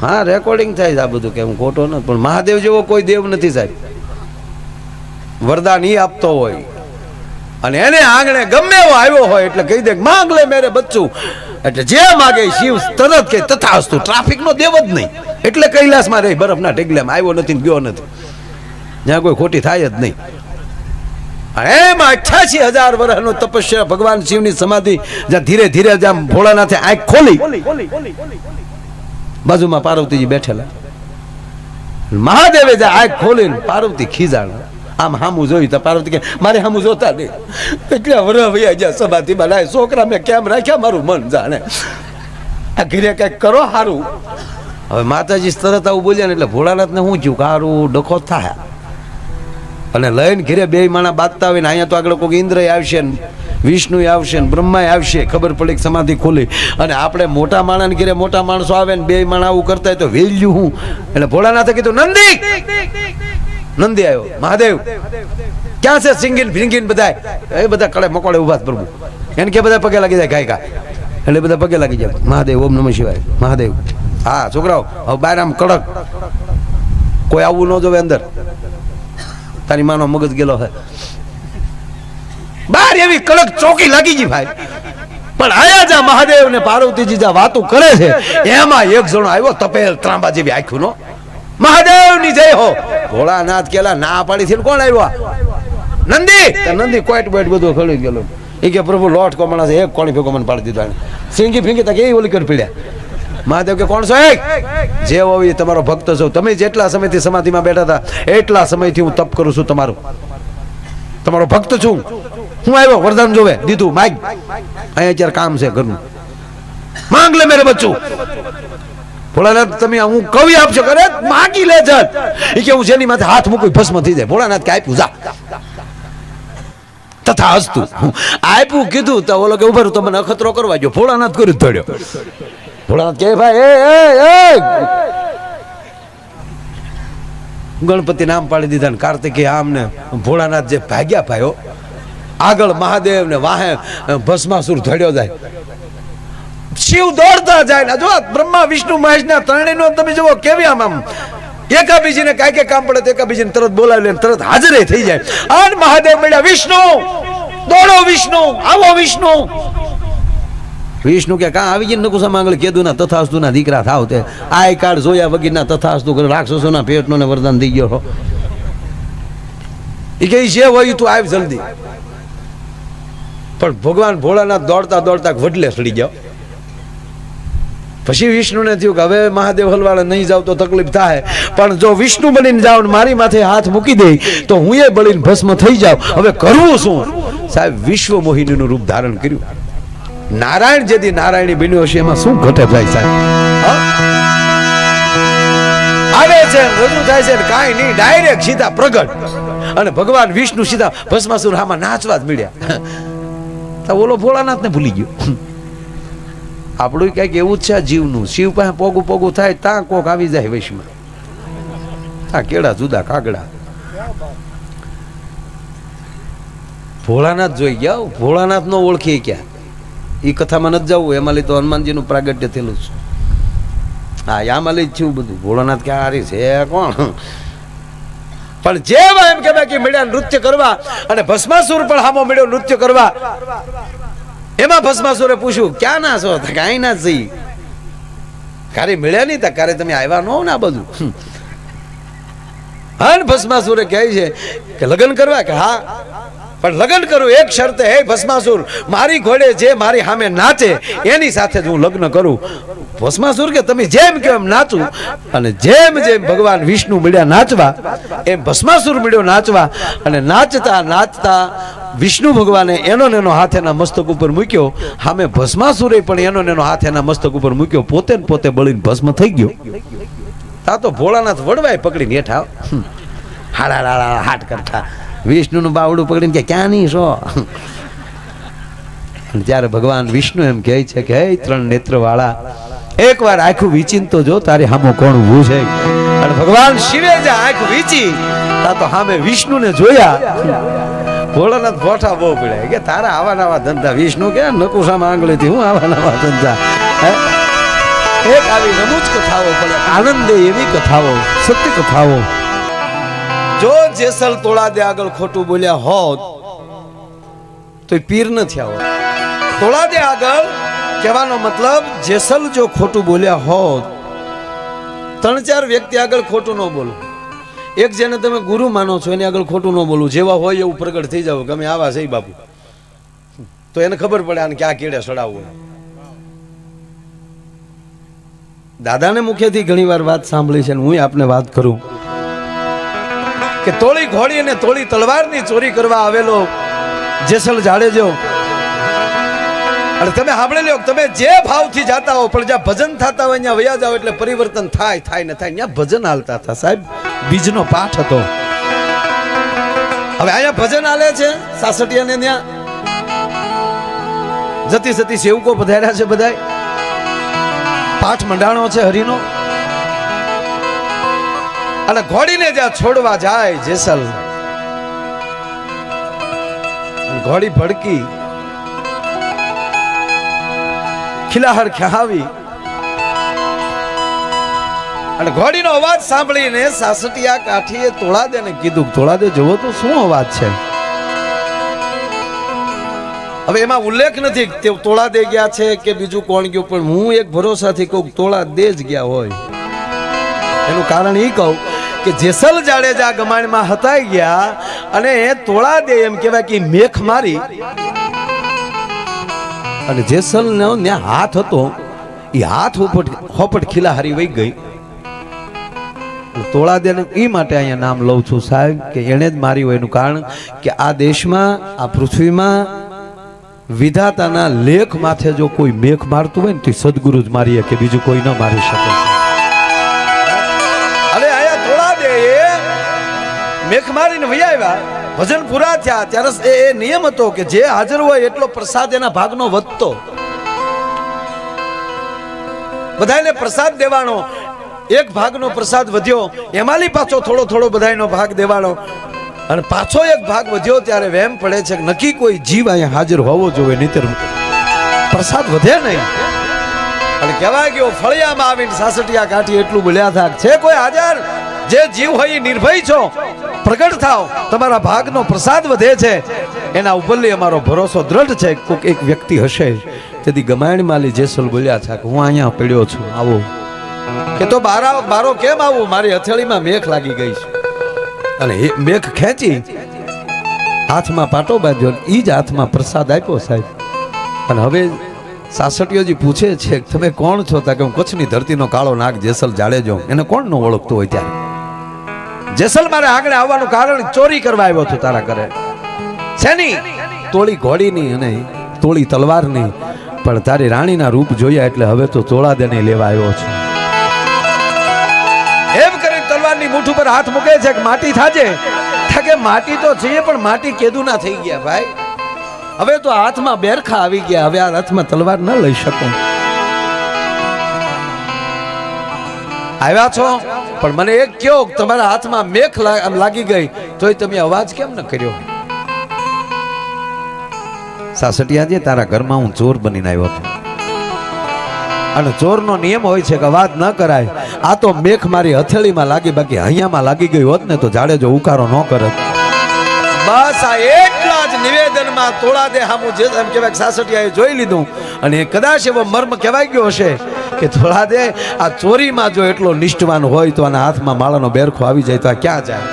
હા રેકોર્ડિંગ થાય છે આ બધું, કે હું ખોટો નથી, પણ મહાદેવ જેવો કોઈ દેવ નથી સાહેબ. વરદાન ઈ આપતો હોય અને એને આંગણે ગમે એવો આવ્યો હોય એટલે કહી દે માંગ લે મેરે બચ્ચું, એટલે જે માગે શિવ તરત કે તથાસ્તુ. ટ્રાફિક નો દેવ જ નહીં, એટલે કૈલાસમાં રહી બરફના ટેકલામાં આવ્યો નથી ગયો નથી, જ્યાં કોઈ ખોટી થાય જ નહીં. એમાં 88,000 વર્ષનો તપસ્યા, ભગવાન શિવની સમાધિ, જ્યાં ધીરે ધીરે જ્યાં ભોળાનાથે આંખ ખોલી, બાજુમાં પાર્વતીજી બેઠેલા, મહાદેવે જ્યાં આંખ ખોલીને પાર્વતી ખીજાણ, આમ હામું જોયું તો પાર્વતી કે મારે હામું જોતા નહીં, એટલે વરહ વૈયા જ્યાં સમાધિમાં લાય છોકરા મેં કેમ રાખ્યા મારું મન જાણે, આ ઘરે કઈક કરો સારું. હવે માતાજી તરત આવું બોલ્યા ને એટલે ભોળાનાથને શું થયું કે સારું ડખો થાય, અને લઈને ઘરે બે માણા બાંધતા હોય ને અહીંયા તો આગળ કોઈ ઇન્દ્ર આવશે ને વિષ્ણુ આવશે ને બ્રહ્મા આવશે, ખબર પડી સમાધિ ખોલી, અને આપણે મોટા માણસ ઘરે મોટા માણસો આવે ને બે માણા આવું કરતા હોય તો વેલ્યું હું, એટલે ભોળાનાથે કીધું નંદી. નંદી આવ્યો, મહાદેવ ક્યાં છે સિંગીન ભીંગીન બધા, એ બધા કળે મકોડે ઉભા પ્રભુ, એને કે બધા પગે લાગી જાય ગાયકા, એટલે બધા પગે લાગી જાય, મહાદેવ ઓમ નમઃ શિવાય મહાદેવ. હા છોકરાઓ હવે બહાર આમ કડક, કોઈ આવવું ન જોવે અંદર, તારી માનો મગજ ગયેલો છે બાર, એવી કડક ચોકી લાગી ગઈ ભાઈ. પણ આયા જા મહાદેવ ને પાર્વતીજી જા વાતો કરે છે, એમાં એક જણો આવ્યો તપેલ ત્રાંબા જેવી આંખ્યું નો, મહાદેવ ની જય હો. ભોળાનાથ કેલા ના પાડી થી કોણ આવ્યો? નંદી. નંદી કોઈટ બોઈટ બધું ખોલી ગયેલું, એ કે પ્રભુ લોટ કોમણા છે, એક કોણી ભેગો મને પાડી દીધો, સિંગી ફીંગી તક એ ઓલી કરી પીડ્યા. મહાદેવ કે કોણ છો? જે હોય તમારો ભક્ત છો, તમે જેટલા સમયથી સમાધિમાં બેઠા હતા એટલા સમયથી હું તપ કરું છું, તમારો ભક્ત છું હું. આવ્યો વરદાન જોવે દીધું, માગ અહીંયા અત્યારે કામ છે ઘરનું, માંગ લે મેરે બચ્ચું. ભોળાનાથ તમે હું કવિ આપશો કરે માગી લે જટ, એ કે હું જેની માથે હાથ મૂકું ભસ્મ થઈ જાય. ભોળાનાથ કે આપ્યું જા તથા હસતું, આપ્યું કીધું તો ઓલો કે ઉભા તો મને અખતરો કરવા ગયો, ભોળાનાથ કરી ધડ્યો. ભોળાનાથ કે ભાઈ ગણપતિ નામ પાડી દીધા ને કાર્તિકેય આમ ને ભોળાનાથ જે ભાગ્યા ભાઈઓ આગળ, મહાદેવ ને વાહે ભસ્માસુર ધડ્યો જાય, શિવ દોડતા જાય ને જો બ્રહ્મા વિષ્ણુ મહેશ ના ત્રણેયનો તમે જુઓ કેવી આમ એકાબીજીને કાંઈ કામ પડે તો એકાબીજીને તરત બોલાવી લે, તરત હાજર થઈ જાય. અને મહાદેવ મળ્યા, વિષ્ણુ દોડો, વિષ્ણુ આવો, વિષ્ણુ. વિષ્ણુ કે કાં આવી ગઈ નકુસા માંગલ કેદું ના તથાસ્તુ ના દીકરા થાવ, તે આઈ કાર્ડ જોયા વગીરના તથાસ્તુ કરે, રાક્ષસોના પેટનો ને વરદાન થઈ ગયો. એ કે જે હોય તું આવ જલ્દી. પણ ભગવાન ભોળાનાથ દોડતા દોડતા વડલે સડી ગયો. પછી વિષ્ણુને થયું કે હવે મહાદેવ હલવાળા નહીં જાવ તો તકલીફ થાય, પણ જો વિષ્ણુ બનીને જાવ ને મારી માથે હાથ મૂકી દે તો હું એ બળીને ભસ્મ થઈ જાવ, હવે કરવું શું? સાહેબ વિશ્વ મોહિનીનું રૂપ ધારણ કર્યું. નારાયણ જેથી નારાયણી બન્યો છે એમાં શું ઘટે ભાઈ સાહેબ? આવે છે રજૂ થાય છે કાંઈ નહીં, ડાયરેક્ટ સીધા પ્રગટ, અને ભગવાન વિષ્ણુ સીધા ભસ્માસુર આમાં નાચવા જ મળ્યા. તો ઓલો ભોળાનાથ ને ભૂલી ગયો. આપણું કઈક એવું જ છે જીવનું, શિવ પાસે પોગું પોગું થાય ત્યાં કોક આવી જાય વૈશમાં, આ કેળા જુદા કાગડા. ભોળાનાથ જોઈ ગયા, ભોળાનાથ નો ઓળખી ક્યાં, એ કથામાં નથી જવું, એમાં લઈ તો હનુમાનજીનું પ્રાગટ્ય થયેલું છે. હા આમાં લઈ જ છું બધું. ભોળાનાથ ક્યાં હારી છે કોણ? પણ જેવા એમ કહેવાય કે મળ્યા નૃત્ય કરવા, અને ભસ્માસુર પણ હામો મળ્યો નૃત્ય કરવા. એમાં ભસ્માસુરે પૂછ્યું ક્યાં ના છો? કાંઈ ના જઈ, કારે મળ્યા નહીં તા, કારે તમે આવ્યા ન હો ને આ બધું. હા ભસ્માસુરે કહે છે કે લગ્ન કરવા, કે હા પણ લગ્ન કરું એક શરતે, હે ભસ્માસુર મારી ઘોડે જે મારી સામે નાચે એની સાથે જ હું લગ્ન કરું. ભસ્માસુર કે તમે જેમ કે એમ નાચું, અને જેમ જેમ ભગવાન વિષ્ણુ મળ્યા નાચવા એમ ભસ્માસુર મળ્યો નાચવા, અને નાચતા નાચતા વિષ્ણુ ભગવાને એનો નેનો હાથ એના મસ્તક ઉપર મૂક્યો, સામે ભસ્માસુરે પણ એનો નેનો હાથ એના મસ્તક ઉપર મૂક્યો, પોતે ને પોતે બળીને ભસ્મ થઈ ગયો. આ તો ભોળાનાથ વડવાય પકડીને હેઠા હાડા હાડા હાટ કરતા, વિષ્ણુનું બાવડું પકડીને કે ક્યાં નહીં છો? ત્યારે ભગવાન વિષ્ણુ એમ કહે છે કે હે ત્રણ નેત્ર વાળા, એકવાર આંખું વીચીને તો જો તારી સામે કોણ ઊભું છે. અને ભગવાન શિવે જે આંખ વીચી તા તો સામે વિષ્ણુને જોયા. ભોળાનાથ ભોઠા બહુ પડ્યા કે તારા આવા નવા ધંધા. વિષ્ણુ કે નકુસામાં આંગળીથી હું આવા નવા ધંધા. એક આવી રમૂજ કથાઓ પડે, આનંદ દે એવી કથાઓ, સત્ય કથાઓ. જો જેસલ તોળાદે આગળ ખોટું બોલ્યા હોત તો પીર ન થયા હોત. તોળાદે આગળ કહેવાનો મતલબ જેસલ જો ખોટું બોલ્યા હોત, 3-4 વ્યક્તિ આગળ ખોટું ન બોલો, એક જેને તમે ગુરુ માનો છો એની આગળ ખોટું ન બોલવું, જેવા હોય એવું પ્રગટ થઈ જાવ ગમે આવા છે બાપુ, તો એને ખબર પડે આને ક્યાં કેડે સડાવવું. દાદાને મુખેથી ઘણી વાર વાત સાંભળી છે, હું આપને વાત કરું કે તોળી ઘોડી અને તોળી તલવારની ચોરી કરવા આવેલો જેસલ જાડેજો, અને તમે સાંભળી લો, તમે જે ભાવથી જાતા હો પણ જ્યાં ભજન થતા હોય ત્યાં વયા જાઓ એટલે પરિવર્તન થાય ને થાય. ત્યાં ભજન હાલતા હતા સાહેબ, બીજનો પાઠ હતો. હવે અહીંયા ભજન હાલે છે સાસટિયાને, ત્યાં જતી જતી સેવકો પધાર્યા છે, બધાય પાઠ મંડાણો છે હરિનો, અને ઘોડીને જ્યાં છોડવા જાય જેસલ, ઘોડી ભડકી ખિલાહર ખ્યાવી, અને ઘોડીનો અવાજ સાંભળીને સાસટિયા કાઠીએ તોળાદેને કીધું, તોળાદે જોવો તો શું અવાજ છે. હવે એમાં ઉલ્લેખ નથી તે તોળાદે ગયા છે કે બીજું કોણ ગયું, પણ હું એક ભરોસાથી કહું તોળાદે જ ગયા હોય. એનું કારણ એ કહું કે જેસલ જાડેજા ગમાણમાં હતાઈ ગયા, અને તોળાદે એમ કહેવાય કે મેખ મારી, અને જેસલ નો હાથ હતો એ હાથ હોપટ ખીલાહારી વહી ગઈ. તોળાદેને એ માટે અહીંયા નામ લઉં છું સાહેબ કે એને જ મારી હોય. એનું કારણ કે આ દેશમાં, આ પૃથ્વીમાં વિધાતાના લેખ માથે જો કોઈ મેખ મારતું હોય ને તો સદગુરુ જ મારીએ, કે બીજું કોઈ ન મારી શકે. અરે આયા તોળાદે મેખ મારીને વહી આવ્યા, ભજન પૂરા થયા ત્યારે એ નિયમ હતો કે જે હાજર હોય એટલો પ્રસાદ એના ભાગનો વધતો, બધાને પ્રસાદ દેવાનો. એક ભાગનો પ્રસાદ વધ્યો, એમાંની પાછો થોડો થોડો બધાનો ભાગ દેવાનો, અને પાછો એક ભાગ વધ્યો ત્યારે વેમ પડે છે કે નક્કી કોઈ જીવ અહીંયા હાજર હોવો જોઈએ, નહીતર પ્રસાદ વધે નહીં. અને કહેવાય ગયો ફળિયામાં આવીને સાસટિયા કાઠી એટલું બોલ્યા હતા, છે કોઈ હાજર? જે જીવ હોય એ નિર્ભય છો, પ્રગટ થાવ, તમારા ભાગનો પ્રસાદ વધે છે. એના ઉપરથી અમારો ભરોસો દ્રઢ છે. કોઈક એક વ્યક્તિ હશે. તેથી ગમાયણ માલી જેસલ બોલ્યા છે કે હું અહીંયા પડ્યો છું, આવો. કે તો બારો કેમ આવું? મારી હથેળીમાં મેખ લાગી ગઈ છે. અને એ મેખ ખેંચી હાથમાં પાટો બાંધ્યો, એ જ હાથમાં પ્રસાદ આપ્યો સાહેબ. અને હવે સાસટીયોજી પૂછે છે કે તમે કોણ છો? તા કે હું કચ્છની ધરતીનો કાળો નાગ જેસલ જાડેજો. એને કોણ ન ઓળખતો હોય? ત્યારે જેસલ મારે આગળ આવવાનું કારણ ચોરી કરવા આવ્યો છું તારા ઘરે. શેની? તોળી ઘોડીની અને તોળી તલવારની. પણ તારી રાણીના રૂપ જોયા એટલે હવે તો તોળાદેને લેવા આવ્યો છે. એમ કરી તલવારની મૂઠ ઉપર હાથ મૂકે છે કે માટી થાજે. કે માટી તો છે પણ માટી કેદું ના થઈ ગયા ભાઈ. હવે તો હાથમાં બેરખા આવી ગયા, હવે આ હાથમાં તલવાર ન લઈ શકો. આવ્યા છો પણ મને એક કયો, તમારા હાથમાં મેખ લાગી ગઈ તોય તમે અવાજ કેમ ન કર્યો? સાસટિયાજી, તારા ઘરમાં હું ચોર બનીને આવ્યો હતો, અને ચોરનો નિયમ હોય છે કે અવાજ ન કરાય. આ તો મેખ મારી હથેળીમાં લાગી, બાકી હૈયામાં લાગી ગઈ હોત ને તો જાડેજો ઉકારો ન કરત. બસ આ એટલા જ નિવેદનમાં તોળાદે હામું જે એમ કહેવાય સાસટિયાએ જોઈ લીધું, અને કદાચ એવો મર્મ કહેવાય ગયો હશે કે તોળાદે આ ચોરીમાં જો એટલો નિષ્ઠવાન હોય તો આના હાથમાં માળાનો બેરખો આવી જાય તો આ ક્યાં જાય?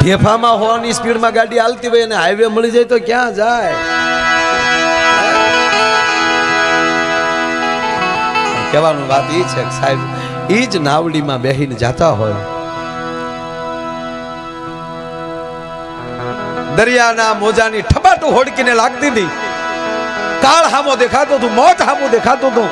ઢેફામાં હોવાની સ્પીડમાં ગાડી હાલતી હોય અને હાઈવે મળી જાય તો ક્યાં જાય? કહેવાનું વાત એ છે કે સાહેબ એ જ નાવડીમાં બેહીને જાતા હોય, દરિયાના મોજાની ઠપાટું હોડકીને લાગતી હતી, કાળ હામો દેખાતો હતું, મોત હામો દેખાતો હતું.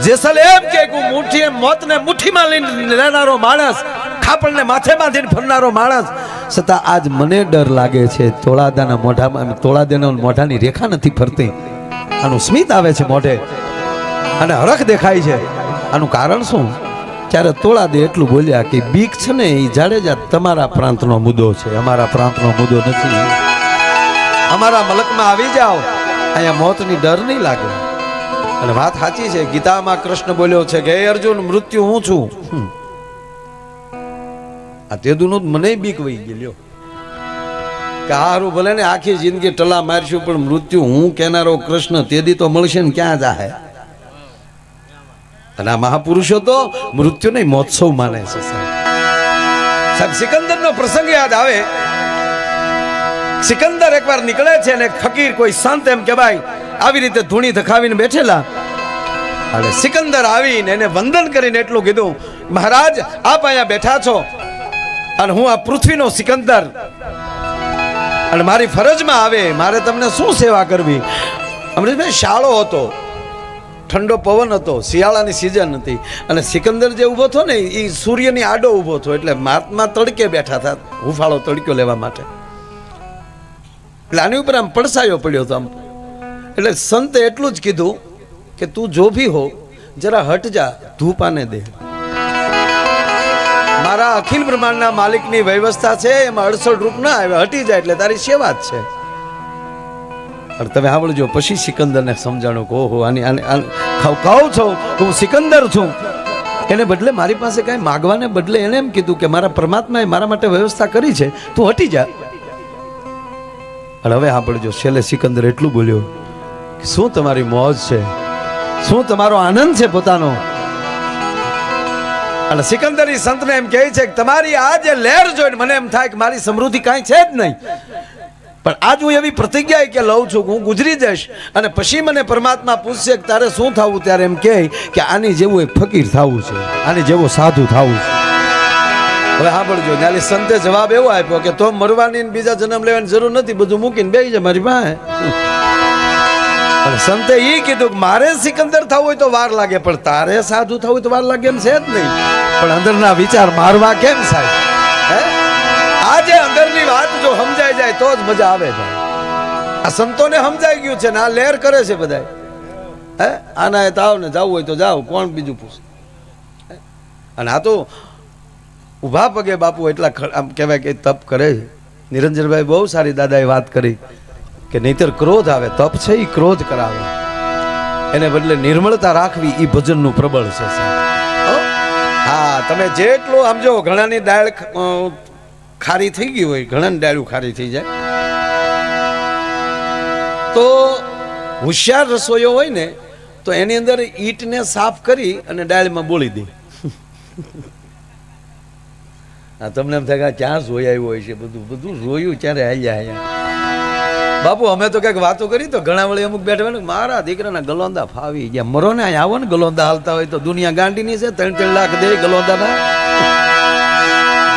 જેસલ એમ કે મુઠ્ઠી મોતને મુઠ્ઠીમાં લઈને લેનારો માણસ, ખાપણને માથે બાંધીને ફરનારો માણસ, છતાં આજ મને ડર લાગે છે. તોળાદાના મોઢામાં, તોળાદેના મોઢાની રેખા નથી ફરતી, આનું સ્મિત આવે છે મોઢે અને હરખ દેખાય છે. આનું કારણ શું? ત્યારે તોળાદે એટલું બોલ્યા કે બીક છે ને એ જાડેજા તમારા પ્રાંતનો મુદ્દો છે, અમારા પ્રાંતનો મુદ્દો નથી. અમારા મલકમાં આવી જાઓ, અહીંયા મોતની ડર નહીં લાગે. અને વાત સાચી છે, ગીતામાં કૃષ્ણ બોલ્યો છે કે હે અર્જુન, મૃત્યુ હું છું. આ તેદુનું મને બીક વહી ગયેલો કે હારું ભલે ને આખી જિંદગી ટલા મારશું પણ મૃત્યુ હું કેનારો કૃષ્ણ તેદી તો મળશે ને ક્યાં જાહે. અને આ મહાપુરુષો તો મૃત્યુને મહોત્સવ માને છે સાહેબ. સિકંદર નો પ્રસંગ યાદ આવે. સિકંદર એકવાર નીકળે છે અને ફકીર કોઈ સંત એમ કે ભાઈ આવી રીતે ધૂણી ધખાવીને બેઠેલા, અને સિકંદર આવીને એને વંદન કરીને એટલું કીધું, મહારાજ આપ અહીંયા બેઠા છો અને હું આ પૃથ્વીનો સિકંદર, અને મારી ફરજમાં આવે મારે તમને શું સેવા કરવી. અમૃતભાઈ શાળો હતો, ઠંડો પવન હતો, શિયાળાની સિઝન હતી, અને સિકંદર જે ઊભો હતો ને એ સૂર્યની આડો ઊભો હતો, એટલે મહાત્મા તડકે બેઠા હતા હુફાળો તડક્યો લેવા માટે. એટલે આની ઉપર આમ પડસાયો પડ્યો હતો આમ. એટલે સંતે એટલું જ કીધું કે તું જો ભી હો જરા હટ જા, ધૂપ આને દે. મારા અખિલ બ્રહ્માંડના માલિકની વ્યવસ્થા છે, એમાં અડસઠ રૂપ ના આવે, હટી જાય એટલે તારી સેવા જ છે. અને તમે સાંભળજો, પછી સિકંદરને સમજાણું કે ઓહો આની કહું છું હું સિકંદર છું, એને બદલે મારી પાસે કાંઈ માગવાને બદલે એને એમ કીધું કે મારા પરમાત્માએ મારા માટે વ્યવસ્થા કરી છે, તું હટી જા. અને હવે સાંભળજો, છેલ્લે સિકંદર એટલું બોલ્યો કે શું તમારી મોજ છે, શું તમારો આનંદ છે પોતાનો. અને સિકંદર ઈ સંતને એમ કહે છે કે તમારી આ જે લહેર જોઈને મને એમ થાય કે મારી સમૃદ્ધિ કાંઈ છે જ નહીં, પણ આજ હું એવી પ્રતિજ્ઞા કે લઉં છું કે હું ગુજરી જઈશ અને પછી મને પરમાત્મા પૂછશે કે તારે શું થવું, ત્યારે એમ કહે કે આની જેવું એક ફકીર થવું છે, આની જેવો સાધુ થવું છે. હવે સાંભળજો, નાલી સંતે જવાબ એવો આપ્યો કે તો મરવાની બીજા જન્મ લેવાની જરૂર નથી, બધું મૂકીને બેસી જાય મારી પાસે. અને સંતે એ કીધું કે મારે સિકંદર થવું હોય તો વાર લાગે, પણ તારે સાધુ થવું હોય તો વાર લાગે એમ છે જ નહીં. પણ અંદરના વિચાર મારવા કેમ સાહેબ? હે, આજે અંદરની વાત જો સમજાઈ જાય તો જ મજા આવે છે. આ સંતોને સમજાઈ ગયું છે ને આ લહેર કરે છે બધા. હે, આના તાવ ને જવું હોય તો જાઓ, કોણ બીજું પૂછે. અને આ તો ઉભા પગે બાપુ એટલા આમ કહેવાય કે તપ કરે છે. નિરંજનભાઈ બહુ સારી દાદાએ વાત કરી કે નહીતર ક્રોધ આવે, તપ છે એ ક્રોધ કરાવે, એને બદલે નિર્મળતા રાખવી એ ભજનનું પ્રબળ છે. હા, તમે જેટલું આમ જો ઘણાની દાળ ખારી થઈ ગઈ હોય, ઘણાની ડાળું ખારી થઈ જાય, તો હોશિયાર રસોઈયો હોય ને તો એની અંદર ઈંટને સાફ કરી અને ડાળમાં બોળી દે. હા, તમને એમ થાય કે ક્યાં જોઈ આવ્યું હોય છે, બધું જોયું ક્યારે આવ્યા. બાપુ અમે તો કંઈક વાતો કરી તો ઘણા વળી અમુક બેઠા ને મારા દીકરાના ગલોંદા ફાવી ગયા, મરો ને અહીં આવો ને ગલોંદા હાલતા હોય તો દુનિયા ગાંડીની છે, 3-3 લાખ દે ગલોંદાના.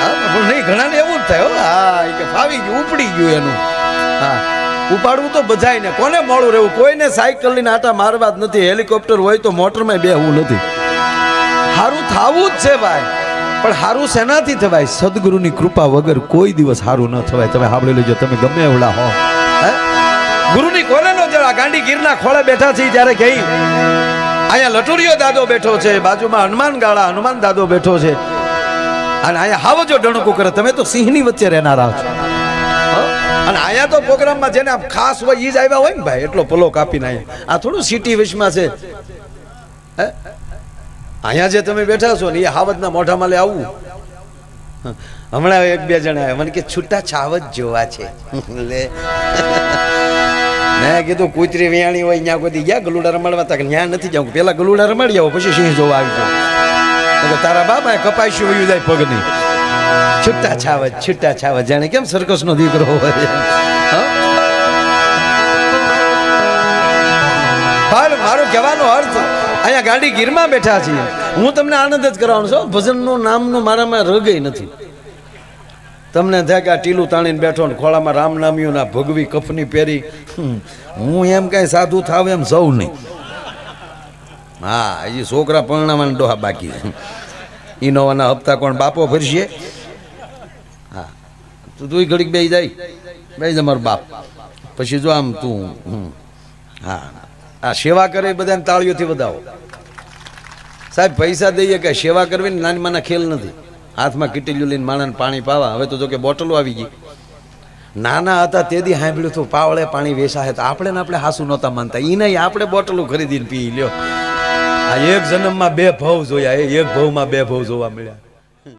હા, નહીં ઘણાને એવું જ થાય. હા, કે ફાવી ગયું, ઉપડી ગયું એનું. હા, ઉપાડવું તો બધાય ને, કોને મોડું રહેવું, કોઈને સાયકલ લઈને આટા મારવા જ નથી, હેલિકોપ્ટર હોય તો મોટરમાં બેહવું નથી. સારું થાવું જ છે ભાઈ, પણ સારું શેનાથી થવાય? સદગુરુની કૃપા વગર કોઈ દિવસ સારું ન થવાય. તમે સાંભળી લેજો, તમે ગમે એવડા હો, ગુરુની કોને નો જરા. ગાંડી ગીરના ખોળે બેઠા છે ત્યારે કહી અહીંયા લટુરિયો દાદો બેઠો છે, બાજુમાં હનુમાન ગાળા હનુમાન દાદો બેઠો છે, અને અહીંયા હાવજો ડણકું કરે. તમે તો સિંહની વચ્ચે રહેનારા છો. અને અહીંયા તો પ્રોગ્રામમાં જેને ખાસ હોય ઈ જ આવ્યા હોય ને ભાઈ, એટલો પલો કાપીને અહીંયા. આ થોડું સિટી વિશમાં છે. અહીંયા જે તમે બેઠા છો ને એ હાવજના મોઢામાં લે આવવું. હમણાં 1-2 જણા આવ્યા, મને કે છૂટા છાવજ જોવા છે. મેં કીધું કૂતરી વિયાણી હોય ત્યાં કોઈ ગયા ગલુડા રમાડવા, તા ત્યાં નથી જાવ, પેલા ગલુડા રમાડી આવો પછી સિંહ જોવા આવી જાવ. તારા બાપા કપાઈ વયું જાય પગની. છૂટા છાવજ જાણે કેમ સર્કસ નો દીકરો હોય. મારો કહેવાનો અર્થ, અહીંયા ગાડી ગીરમાં બેઠા છીએ, હું તમને આનંદ જ કરાવવાનો છું. ભજનનું નામનું મારામાં રગઈ નથી. તમને થાય કે આ ટીલું તાણીને બેઠો ને ખોળામાં રામ નામ્યું ના ભગવી કફની પહેરી, હું એમ કઈ સાધુ થાવ એમ સૌ નહીં. હા, હજી છોકરા પરણાવાના ડોહા બાકી. ઇનોવાના હપ્તા કોણ બાપો ભરશે? હા, તું ઘડીક બે જાય મારો બાપ, પછી જો આમ તું. હા, આ સેવા કરે બધાને તાળીઓથી વધાવો સાહેબ. પૈસા દઈએ કે સેવા કરવી ને નાની માના ખેલ નથી. હાથમાં કીટીલું લઈને માણસને પાણી પાવા. હવે તો જો કે બોટલો આવી ગઈ, નાના હતા તેથી સાંભળ્યું હતું પાવળે પાણી વેચાય તો આપણે ને આપણે હાસુ નહોતા માનતા ઈ નહીં આપણે બોટલો ખરીદીને પી લ્યો આ એક જન્મમાં બે ભવ જોયા એક ભવમાં બે ભવ જોવા મળ્યા